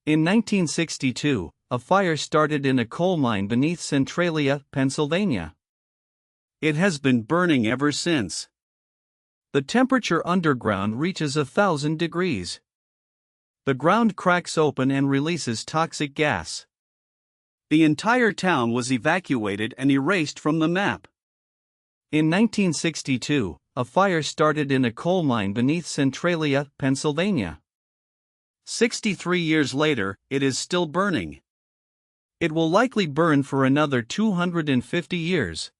In 1962, a fire started in a coal mine beneath Centralia, Pennsylvania. It has been burning ever since. The temperature underground reaches 1,000 degrees. The ground cracks open and releases toxic gas. The entire town was evacuated and erased from the map. In 1962, a fire started in a coal mine beneath Centralia, Pennsylvania. 63 years later, it is still burning. It will likely burn for another 250 years.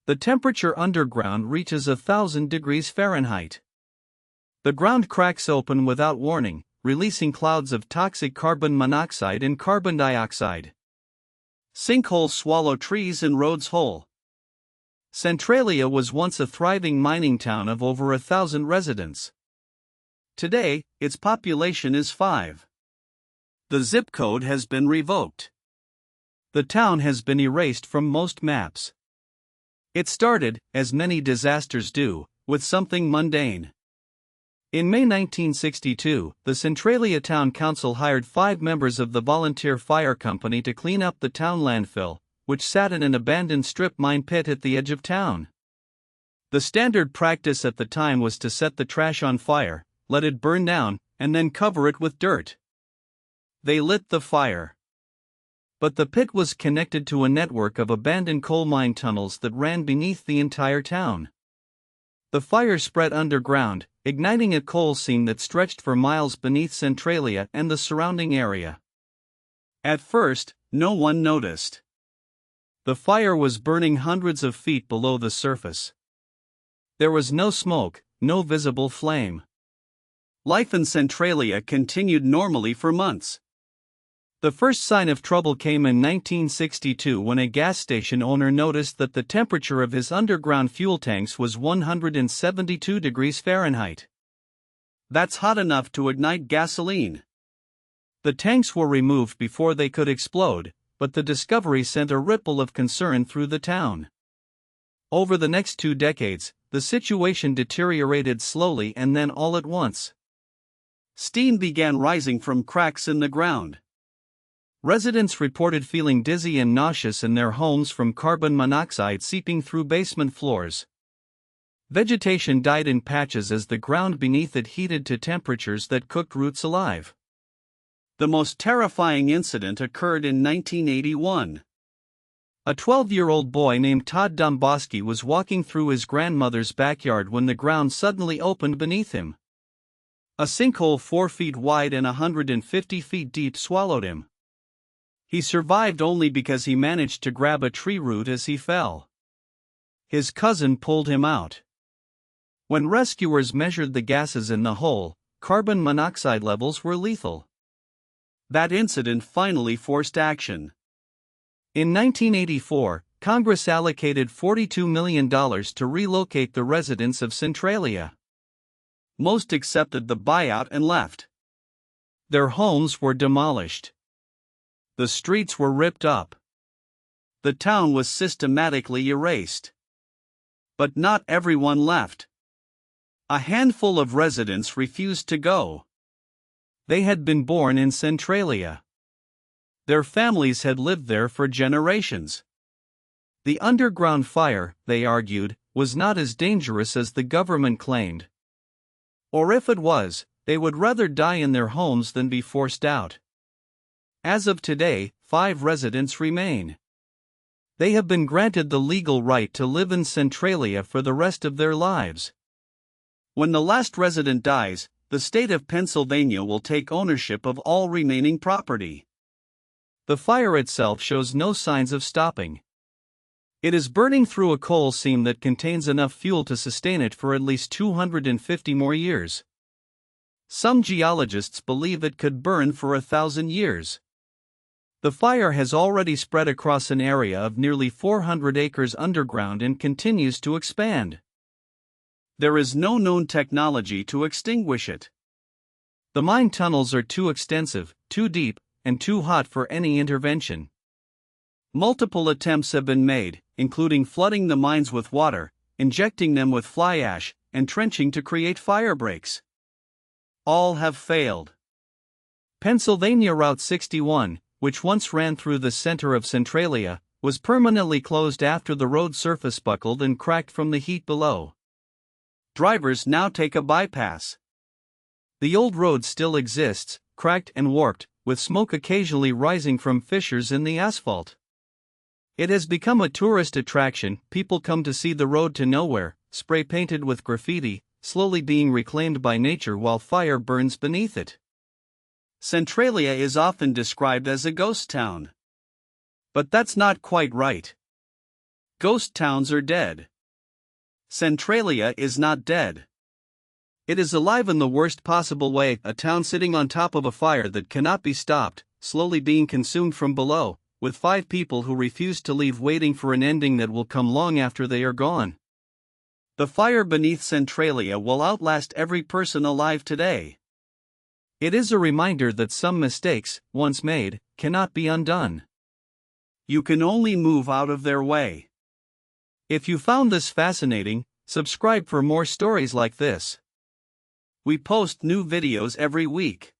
The temperature underground reaches 1,000 degrees Fahrenheit. The ground cracks open without warning, releasing clouds of toxic carbon monoxide and carbon dioxide. Sinkholes swallow trees and roads whole. Centralia was once a thriving mining town of over 1,000 residents. Today, its population is 5. The zip code has been revoked. The town has been erased from most maps. It started, as many disasters do, with something mundane. In May 1962, the Centralia Town Council hired 5 members of the Volunteer Fire Company to clean up the town landfill, which sat in an abandoned strip mine pit at the edge of town. The standard practice at the time was to set the trash on fire, let it burn down, and then cover it with dirt. They lit the fire. But the pit was connected to a network of abandoned coal mine tunnels that ran beneath the entire town. The fire spread underground, igniting a coal seam that stretched for miles beneath Centralia and the surrounding area. At first, no one noticed. The fire was burning hundreds of feet below the surface. There was no smoke, no visible flame. Life in Centralia continued normally for months. The first sign of trouble came in 1962 when a gas station owner noticed that the temperature of his underground fuel tanks was 172 degrees Fahrenheit. That's hot enough to ignite gasoline. The tanks were removed before they could explode, but the discovery sent a ripple of concern through the town. Over the next 2 decades, the situation deteriorated slowly and then all at once. Steam began rising from cracks in the ground. Residents reported feeling dizzy and nauseous in their homes from carbon monoxide seeping through basement floors. Vegetation died in patches as the ground beneath it heated to temperatures that cooked roots alive. The most terrifying incident occurred in 1981. A 12-year-old boy named Todd Domboski was walking through his grandmother's backyard when the ground suddenly opened beneath him. A sinkhole 4 feet wide and 150 feet deep swallowed him. He survived only because he managed to grab a tree root as he fell. His cousin pulled him out. When rescuers measured the gases in the hole, carbon monoxide levels were lethal. That incident finally forced action. In 1984, Congress allocated $42 million to relocate the residents of Centralia. Most accepted the buyout and left. Their homes were demolished. The streets were ripped up. The town was systematically erased. But not everyone left. A handful of residents refused to go. They had been born in Centralia. Their families had lived there for generations. The underground fire, they argued, was not as dangerous as the government claimed. Or if it was, they would rather die in their homes than be forced out. As of today, 5 residents remain. They have been granted the legal right to live in Centralia for the rest of their lives. When the last resident dies, the state of Pennsylvania will take ownership of all remaining property. The fire itself shows no signs of stopping. It is burning through a coal seam that contains enough fuel to sustain it for at least 250 more years. Some geologists believe it could burn for 1,000 years. The fire has already spread across an area of nearly 400 acres underground and continues to expand. There is no known technology to extinguish it. The mine tunnels are too extensive, too deep, and too hot for any intervention. Multiple attempts have been made, including flooding the mines with water, injecting them with fly ash, and trenching to create fire breaks. All have failed. Pennsylvania Route 61, which once ran through the center of Centralia, was permanently closed after the road surface buckled and cracked from the heat below. Drivers now take a bypass. The old road still exists, cracked and warped, with smoke occasionally rising from fissures in the asphalt. It has become a tourist attraction. People come to see the road to nowhere, spray painted with graffiti, slowly being reclaimed by nature while fire burns beneath it. Centralia is often described as a ghost town. But that's not quite right. Ghost towns are dead. Centralia is not dead. It is alive in the worst possible way, a town sitting on top of a fire that cannot be stopped, slowly being consumed from below, with 5 people who refuse to leave waiting for an ending that will come long after they are gone. The fire beneath Centralia will outlast every person alive today. It is a reminder that some mistakes, once made, cannot be undone. You can only move out of their way. If you found this fascinating, subscribe for more stories like this. We post new videos every week.